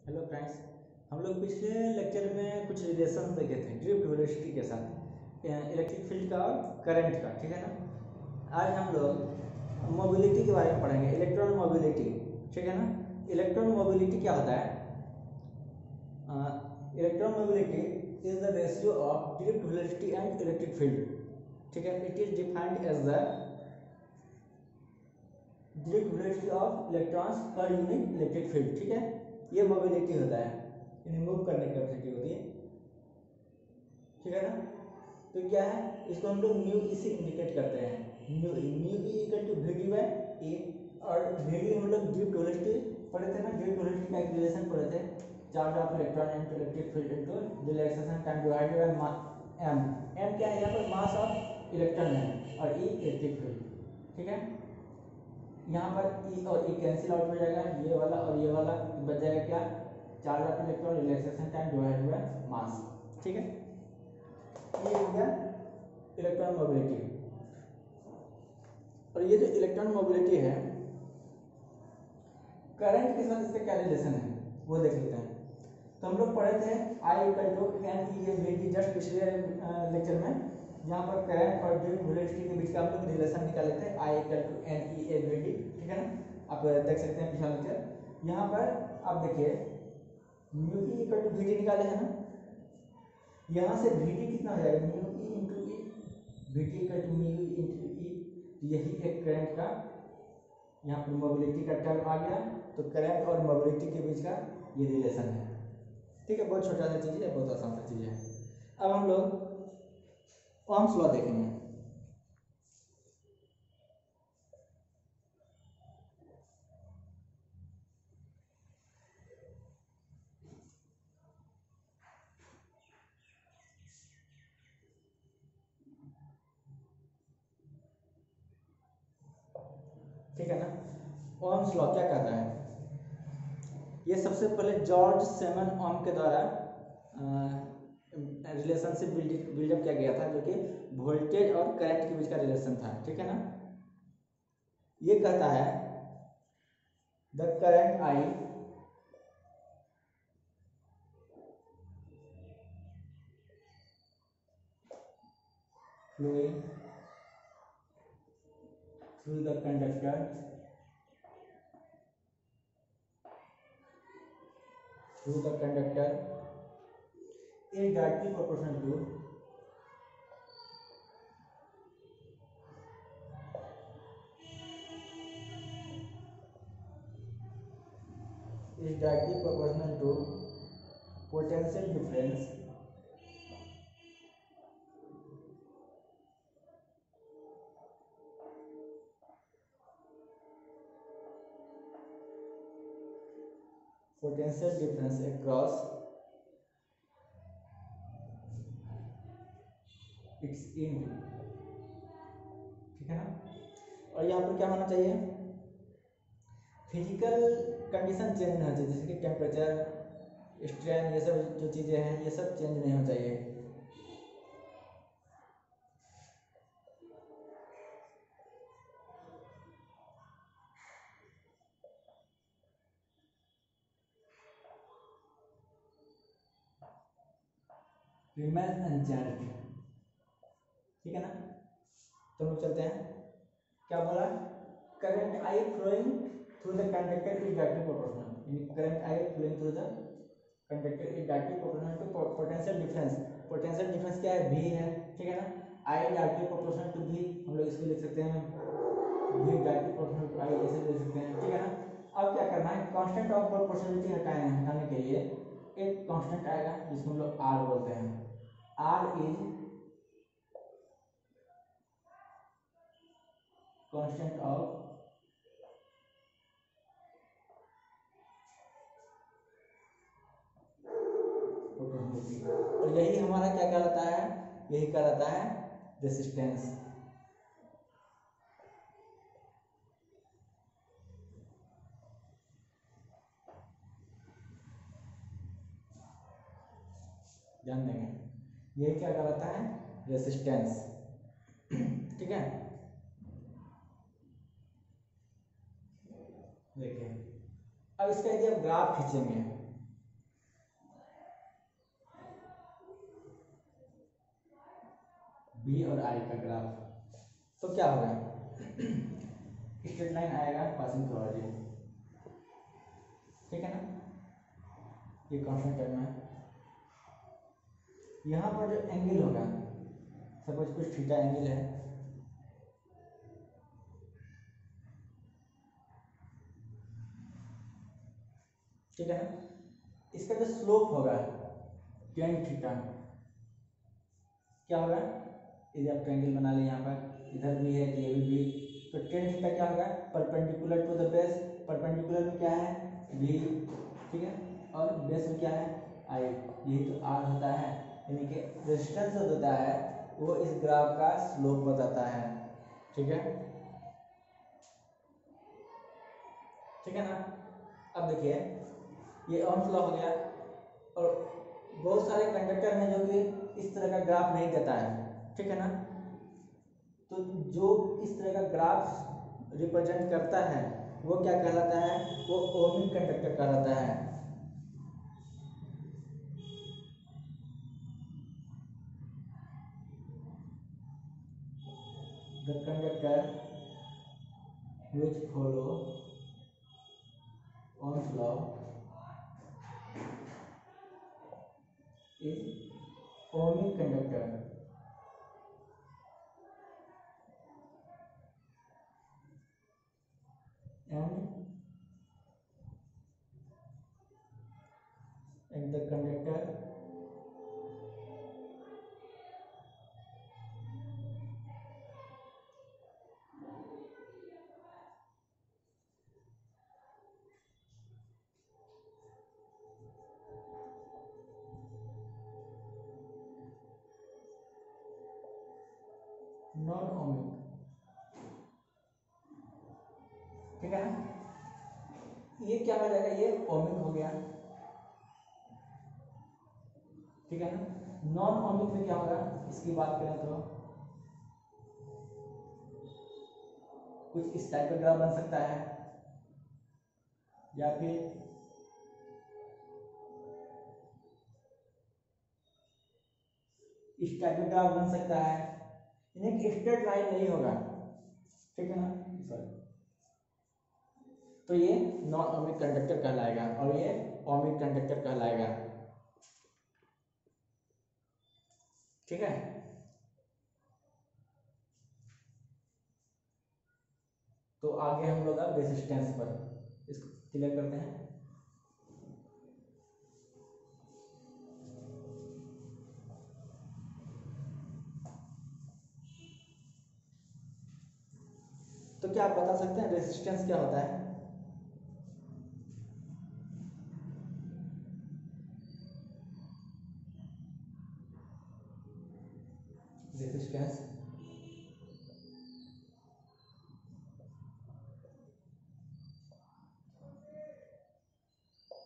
Hello friends, हम लोग पिछले लेक्चर में कुछ रिलेशन देखे थे ड्रिफ्ट वेलोसिटी के साथ इलेक्ट्रिक फील्ड का और करंट का। ठीक है ना। आज हम लोग मोबिलिटी के बारे में पढ़ेंगे, इलेक्ट्रॉन मोबिलिटी। ठीक है ना। इलेक्ट्रॉन मोबिलिटी क्या होता है? Electron mobility is the ratio of drift velocity and electric field. ठीक है। It is defined as the drift velocity of electrons per unit electric field. ठीक है। ये मोबिलिटी होता है, यानी मूव करने की कैपेसिटी होती है। ठीक है ना। तो क्या है, इसको हम लोग म्यू ई से इंडिकेट करते हैं। Mu E equal to we D by A. और वी डी हम लोग ड्रिफ्ट वेलोसिटी पढ़े थे ना, ड्रिफ्ट वेलोसिटी का एक रिलेशन पढ़े थे, charge of electron into electric field into relaxation time divided by m. M क्या है यहाँ पर? मास ऑफ इलेक्ट्रॉन है, और ई इलेक्ट्रिक फील्ड। ठीक है। यहाँ पर ई और ई कैंसिल आउट हो जाएगा, ये वाला और ये वाला बच जाएगा क्या? Charge of electron relaxation time divided by mass. ठीक है। ये हो गया इलेक्ट्रॉन मोबिलिटी। और ये जो इलेक्ट्रॉन मोबिलिटी है, करंट के साथ इसका क्या रिलेशन है वो देख लेते हैं। तो हम लोग पढ़े थे I equal to N E A V D just पिछले लेक्चर में, जहाँ पर करंट और ड्रिफ्ट वेलोसिटी के बीच का हम लोग रिलेशन निकाले थे, I equal to N E A V D. ठीक है ना। आप देख सकते हैं पिछला लेक्चर। यहाँ पर आप देखिए mu E equal to we d निकाले हैं ना। यहाँ से वी डी कितना हो जाएगा? Mu E into E, V D equal to mu E into E. यही एक करंट का यहाँ पर मोबिलिटी का टर्म आ गया। तो करंट और मोबिलिटी के बीच का ये रिलेशन है। ठीक है। बहुत छोटा सा चीज़ है, बहुत आसान सा चीज़ है। अब हम लोग ओम्स लॉ देखेंगे। ठीक है ना। ओम्स लॉ क्या कहता है? ये सबसे पहले जॉर्ज सेमन ओम के द्वारा रिलेशनशिप बिल्डअप किया गया था, जो कि वोल्टेज और करंट के बीच का रिलेशन था। ठीक है ना। ये कहता है the current I flowing through the conductor is directly proportional to potential difference across its end। ठीक है ना। और यहाँ पर क्या होना चाहिए? फिजिकल कंडीशन चेंज नहीं होना चाहिए, जैसे कि टेम्परेचर, स्ट्रेन, ये सब जो चीज़ें हैं ये सब चेंज नहीं होना चाहिए। Remain unchanged. ठीक है ना। तो हम लोग चलते हैं। क्या बोला? Current I flowing through the conductor is directly proportional. Current I flowing through the conductor is directly proportional to potential difference. Potential difference क्या है? v है। ठीक है ना। I directly proportional to v, हम लोग इसको लिख सकते हैं v directly proportional to I, ऐसे लिख सकते हैं। ठीक है ना। अब क्या करना है? कांस्टेंट ऑफ प्रोपोर्शनलिटी हटाने के लिए एक कांस्टेंट आएगा जिसको हम लोग r बोलते हैं। r is constant of potential. और यही हमारा क्या कहलाता है? यही कहलाता है रेजिस्टेंस। ध्यान देंगे, यही क्या कहलाता है? रेजिस्टेंस। ठीक है। देखिए अब इसका यदि आप ग्राफ खींचेंगे V और I का ग्राफ, तो क्या होगा, स्ट्रेट लाइन आएगा पासिंग थ्रू ऑरिजिन, ठीक है ना, ये कांस्टेंट टर्म है। यहाँ पर जो एंगल होगा, सपोज कुछ थीटा एंगल है, ठीक है ना, इसका जो स्लोप होगा tan थीटा क्या होगा, यदि आप ट्रायंगल बना लें यहाँ पर, इधर भी है ये भी, तो tan थीटा क्या होगा, perpendicular to the base, perpendicular में क्या है v, ठीक है, और बेस में क्या है I, यही तो r होता है, यानी कि रेजिस्टेंस जो होता है वो इस ग्राफ का स्लोप बताता है, ठीक है, ठीक है ना। अब देखिए ये ओम्स लॉ हो गया, और बहुत सारे कंडक्टर हैं जो कि इस तरह का ग्राफ नहीं देता है, ठीक है ना, तो जो इस तरह का ग्राफ रिप्रेजेंट करता है वो क्या कहलाता है, वो ओमिक कंडक्टर कहलाता है। The conductor which follow Ohm's law is ohmic conductor, and the conductor non ohmic, ठीक है ना, ये क्या हो जाएगा, ये ओमिक हो गया, ठीक है ना। नॉन ओमिक में क्या होगा, इसकी बात करें तो कुछ इस टाइप का ग्राफ बन सकता है, या फिर इस टाइप का ग्राफ बन सकता है, यानी कि स्ट्रेट लाइन नहीं होगा, ठीक है ना, सॉरी, तो ये नॉन ओमिक कंडक्टर कहलाएगा और ये ओमिक कंडक्टर कहलाएगा, ठीक है। तो आगे हम लोग अब रेजिस्टेंस पर इसको क्लियर करते हैं। तो क्या आप बता सकते हैं रेजिस्टेंस क्या होता है? Resistance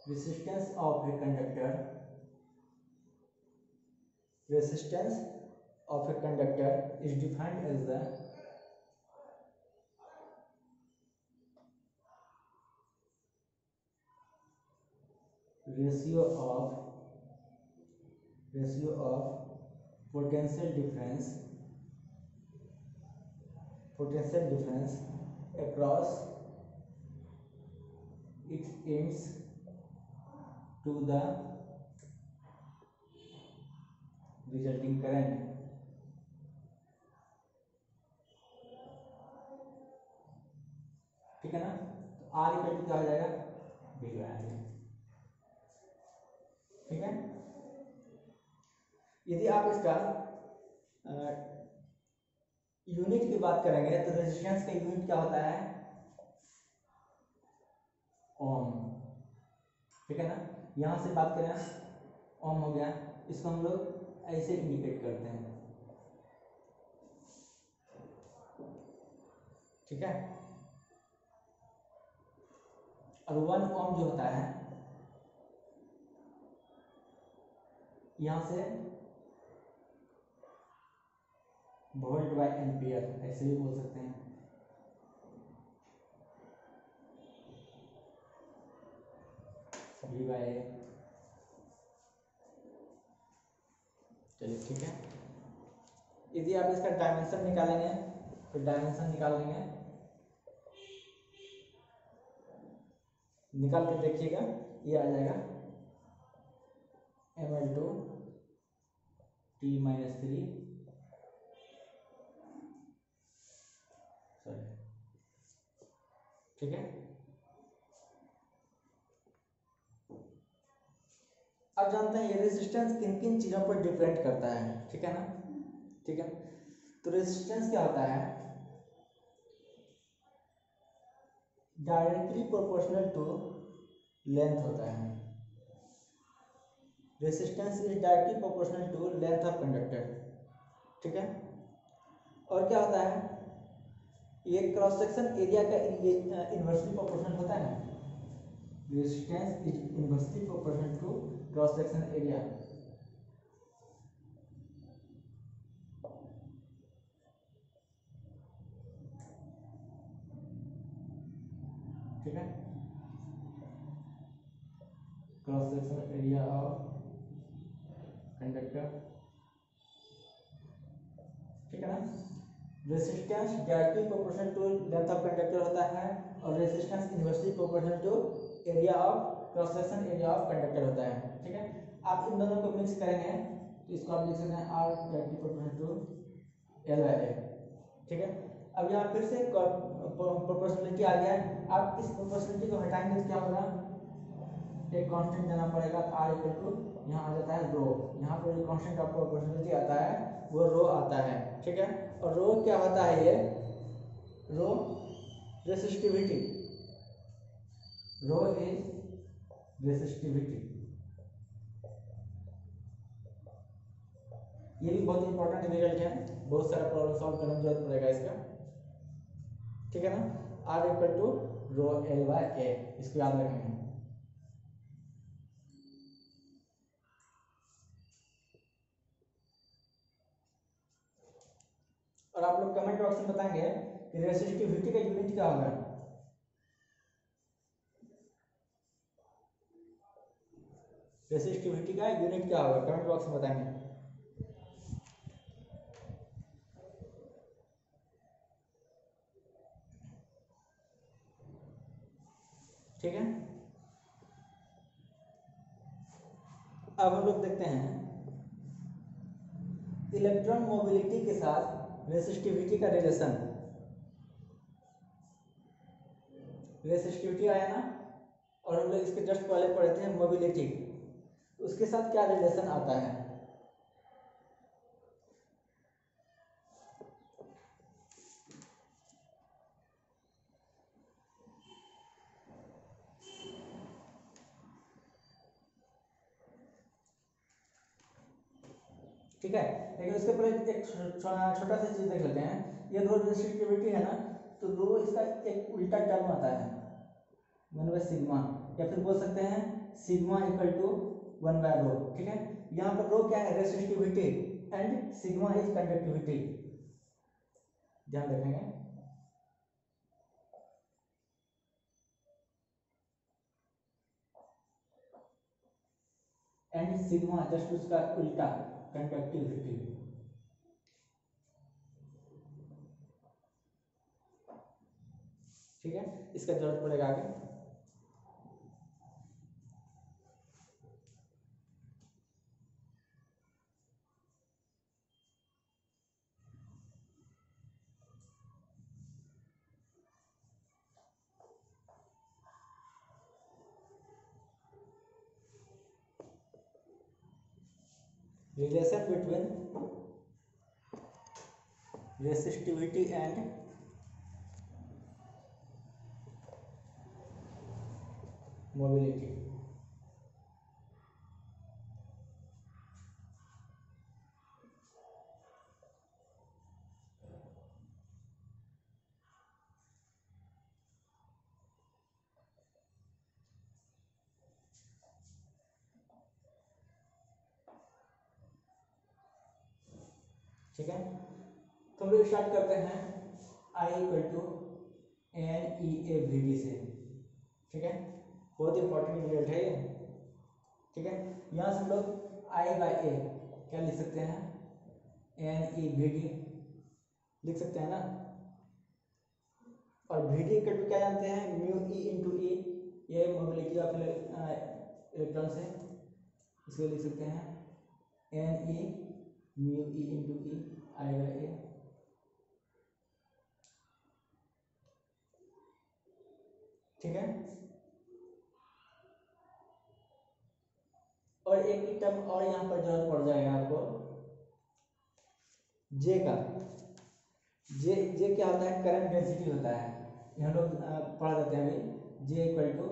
resistance of a conductor, resistance of a conductor is defined as the ratio of potential difference across its ends to the resulting current, ठीक है ना। तो आर इक्वल टू क्या हो जाएगा, वी बाई आर, ठीक है। यदि आप इसका यूनिट की बात करेंगे तो रेजिस्टेंस का यूनिट क्या होता है, ओम, ठीक है ना। यहाँ से बात करें ओम हो गया, इसको हम लोग ऐसे इंडिकेट करते हैं, ठीक है। और 1 ओम जो होता है, यहाँ से वोल्ट बाय एम्पियर ऐसे भी बोल सकते हैं, वी बाय ए, चलिए ठीक है। यदि आप इसका डायमेंशन निकालेंगे तो डायमेंशन निकाल लेंगे, निकाल के देखिएगा ये आ जाएगा ml2 t-3 सॉरी, ठीक है। अब जानते हैं ये रेजिस्टेंस किन किन चीज़ों पर डिपेंड करता है, ठीक है ना, ठीक है। तो रेजिस्टेंस क्या होता है, डायरेक्टली प्रोपोर्शनल टू लेंथ होता है। Resistance is directly proportional to length of conductor, ठीक है। और क्या होता है, ये क्रॉस सेक्शन एरिया का इन्वर्सली प्रोपोर्शनल होता है ना, resistance is inversely proportional to cross section area, ठीक है। Cross section area of conductor, ठीक है ना। Resistance directly proportional to length of conductor होता है और resistance inversely proportional to area of cross section area of conductor होता है, ठीक है। आप इन दोनों को मिक्स करेंगे तो इसको आप लिख सकते हैं R directly proportional to L by A, ठीक है। अब यहाँ फिर से प्रोपोर्शनलिटी आ गया है, आप इस प्रोपोर्शनलिटी को हटाएंगे तो क्या होगा, एक कांस्टेंट देना पड़ेगा, आर इक्वल टू यहाँ आ जाता है रो, यहाँ पर जो कांस्टेंट ऑफ प्रोपोर्शनलिटी आता है वो रो आता है, ठीक है। और रो क्या होता है, ये रो रेसिस्टिविटी, रो इज रेसिस्टिविटी, ये भी बहुत इंपॉर्टेंट रिजल्ट है, बहुत सारा प्रॉब्लम सॉल्व करने की जरूरत पड़ेगा इसका, ठीक है ना। R equal to rho L by A, इसको याद रखेंगे। और आप लोग कमेंट बॉक्स में बताएंगे कि रेसिस्टिविटी का यूनिट क्या होगा, रेसिस्टिविटी का यूनिट क्या होगा, कमेंट बॉक्स में बताएंगे। ठीक है, अब हम लोग देखते हैं इलेक्ट्रॉन मोबिलिटी के साथ रेसिस्टिविटी का रिलेशन। रेसिस्टिविटी आया ना, और हम लोग इसके जस्ट पहले पढ़े थे मोबिलिटी, उसके साथ क्या रिलेशन आता है। ठीक है, लेकिन उसके पहले एक छोटा सा चीज देख लेते हैं। ये रो रेसिस्टिविटी है ना, तो रो इसका एक उल्टा टर्म आता है, वन बाय सिग्मा, या फिर बोल सकते हैं sigma equal to one by rho, ठीक है। यहाँ पर रो क्या है, resistivity, and sigma is conductivity, ध्यान रखेंगे। एंड सिग्मा जस्ट उसका उल्टा कंडक्टिविटी, ठीक है, इसका जरूरत पड़ेगा आगे। Relation between resistivity and mobility. ठीक है, तो हम लोग स्टार्ट करते हैं I equal to N E A V d से, ठीक है, बहुत इंपॉर्टेंट रिजल्ट है ये, ठीक है। यहाँ से हम लोग I बाई ए क्या लिख सकते हैं, NEVD लिख सकते हैं ना। और VD इक्वल टू क्या जानते हैं, म्यू ई इंटू ई, ये मोबिलिटी ऑफ इलेक्ट्रॉन्स है, इसको लिख सकते हैं NE म्यू ई इंटू ई आएगा ए। ठीक है। और एक टर्म और यहाँ पर जरूरत पड़ जाएगा आपको, जे का। जे क्या होता है, करंट डेंसिटी होता है, ये हम लोग पढ़ देते हैं अभी। J equal to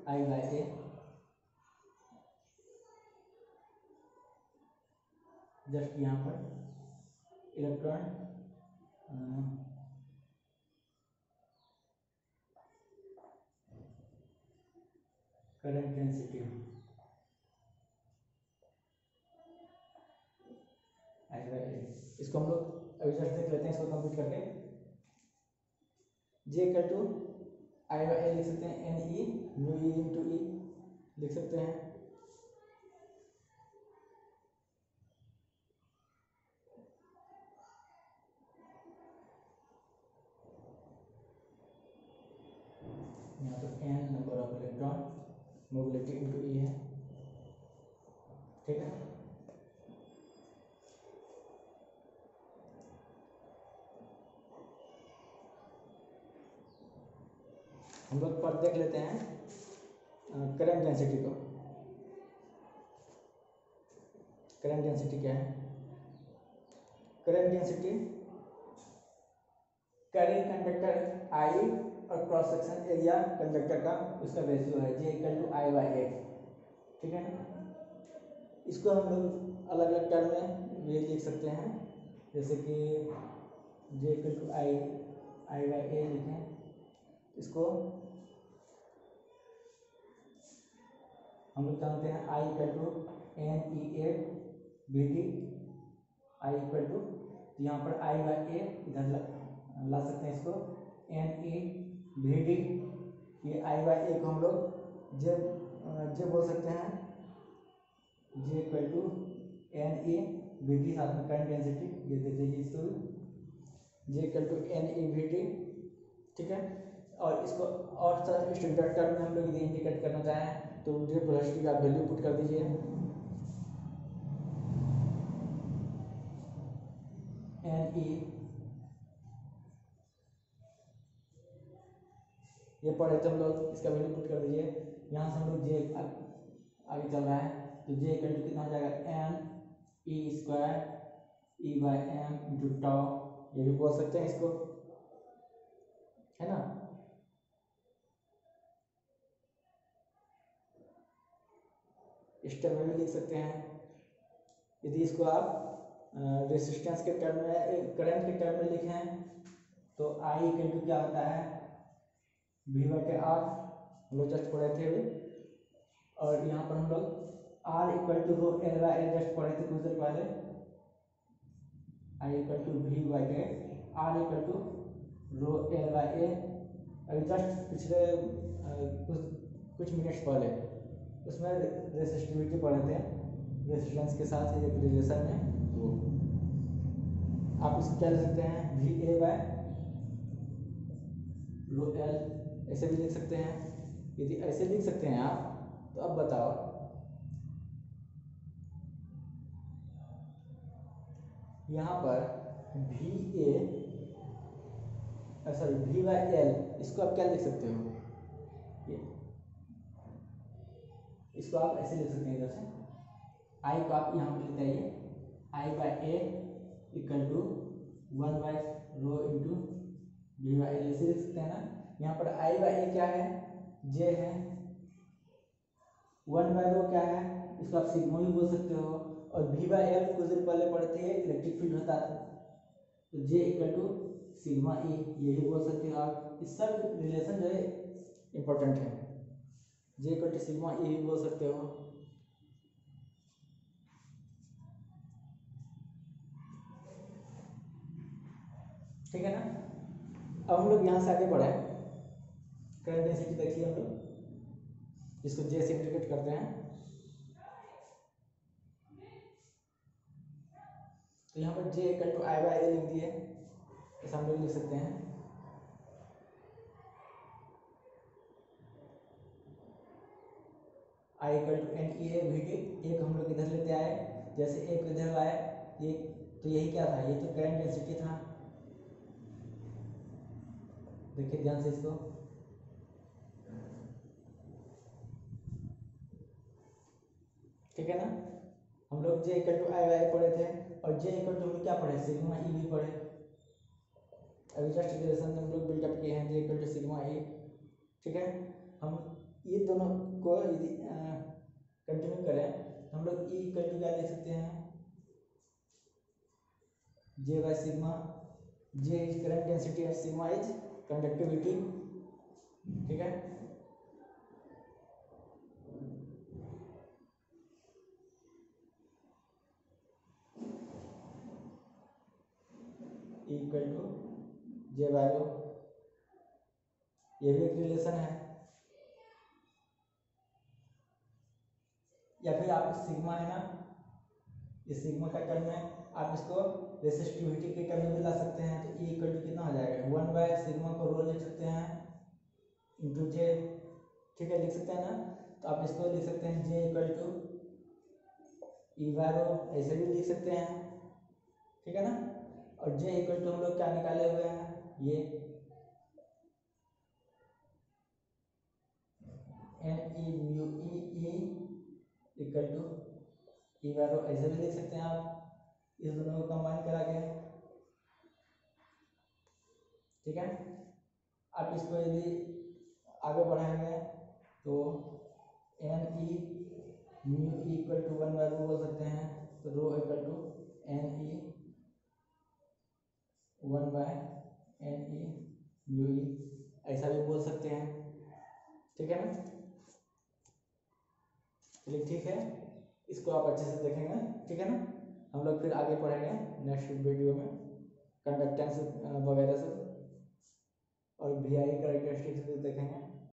I by A, just यहाँ पर electron current density I by A, इसको हम लोग अभी जस्ट देख लेते हैं, इसको कंप्लीट करके। J equal to I by A लिख सकते हैं, N E mu E into E लिख सकते हैं। यहाँ पर N number of electron, mobility into E है। ठीक है। हम लोग पर देख लेते हैं करंट डेंसिटी को। करंट डेंसिटी क्या है, current density carrying conductor I और क्रॉस सेक्शन एरिया कंडक्टर का उसका रेशियो है, J equal to I by A. ठीक है ना। इसको हम लोग अलग अलग टर्म में ये लिख सकते हैं, जैसे कि J equal to I by A लिखें, इसको हम लोग जानते हैं I equal to N E A B D, I equal to, यहाँ पर आई बाई ए इधर ला सकते हैं इसको, एन ई बी डी, ये आई बाई ए को हम लोग जे बोल सकते हैं, J equal to N E B D, साथ में करंट डेंसिटी ये दे दीजिए इसको, J equal to N E B D. ठीक है। और इसको और स्टैंडर्ड टर्म में हम लोग यदि इंडिकेट करना चाहें तो जे वेलोसिटी का वैल्यू पुट कर दीजिए, एन ई, ये पढ़े तो हम लोग इसका वैल्यू पुट कर दीजिए। यहाँ से हम लोग जे आगे चल रहा है, तो जे इक्वल टू कितना हो जाएगा, n e square e by m into tau, ये भी बोल सकते हैं इसको, है ना। इस टर्म में भी लिख सकते हैं। यदि इसको आप रेसिस्टेंस के टर्म में, करंट के टर्म में लिखें तो आई इक्वल टू क्या होता है, वी बटे आर, हम लोग जस्ट पढ़े थे अभी। और यहाँ पर हम लोग R equal to rho L by L just पढ़े थे कुछ देर पहले, आई इक्वल टू वी बटे R equal to rho L by A, अभी जस्ट पिछले कुछ मिनट्स पहले उसमें रेसिस्टिविटी पढ़े थे, रेसिस्टेंस के साथ एक रिलेशन में, वो आप इसको क्या लिख सकते हैं, v a by rho l, ऐसे भी लिख सकते हैं। यदि ऐसे लिख सकते हैं आप, तो अब बताओ यहाँ पर v a sorry v by l, इसको आप क्या लिख सकते हो, ये इसको आप ऐसे लिख सकते हैं, इधर से आई को आप यहाँ पर लिखते हैं, I by A equal to 1 by rho into V by L, ऐसे लिख सकते हैं ना। यहाँ पर आई बाई ए क्या है, जे है, 1 बाई रो क्या है, इसको आप सिग्मा भी बोल सकते हो, और वी बाई एल कुछ देर पहले पढ़े थे इलेक्ट्रिक फील्ड होता है, तो जे इक्वल टू सिग्मा ई, ये भी बोल सकते हो आप। इस सब रिलेशन जो है इंपॉर्टेंट है, जे इक्वल टू सिग्मा ई भी बोल सकते हो। ठीक है ना। अब हम लोग यहाँ से आगे बढ़े, करंट डेंसिटी देखिए हम लोग, इसको जे से इंडिकेट करते हैं, तो यहाँ पर J equal to I by A लिख दिए, ऐसा हम लोग लिख सकते हैं। I equal to N E A V T, एक हम लोग इधर लेते आए, जैसे एक इधर लाए ये, तो यही क्या था, ये तो करंट डेंसिटी था। देखिए ध्यान से इसको, ठीक है ना। हम लोग जे इक्वल टू आई बाई पढ़े थे, और जे इक्वल टू हम लोग क्या पढ़े, सिग्मा ई भी पढ़े। अभी जस्ट इक्वेशन हम लोग बिल्डअप किए हैं, जे इक्वल टू सिग्मा ई, ठीक है। हम ये दोनों को यदि कंटिन्यू करें, हम लोग ई इक्वल टू क्या लिख सकते हैं, J by sigma, J is current density and sigma is conductivity, ठीक है। Equal to J by rho, ये भी एक रिलेशन है। या फिर आप सिग्मा है ना, इस सिग्मा का टर्म में आप इसको रेसिस्टिविटी के टर्म में भी ला सकते हैं, तो ई इक्वल टू कितना हो जाएगा, 1 बाय सिग्मा को रो लिख सकते हैं इंटू जे, ठीक है, लिख सकते हैं ना। तो आप इसको लिख सकते हैं J equal to E by rho, ऐसे भी लिख सकते हैं, ठीक है ना। और जे इक्वल टू हम लोग क्या निकाले हुए हैं, ये N E mu E equal to E by rho, ऐसे भी लिख सकते हैं आप, इस दोनों को कंबाइन करा के, ठीक है। आप इसको यदि आगे बढ़ाएंगे तो N E mu E equal to 1 by rho बोल सकते हैं, तो rho equal to N E 1 by N E mu E, ऐसा भी बोल सकते हैं, ठीक है ना। चलिए ठीक है, इसको आप अच्छे से देखेंगे, ठीक है ना। हम लोग फिर आगे पढ़ेंगे नेक्स्ट वीडियो में कंडक्टेंस वगैरह सब, और वी आई कैरेक्टरिस्टिक्स भी देखेंगे।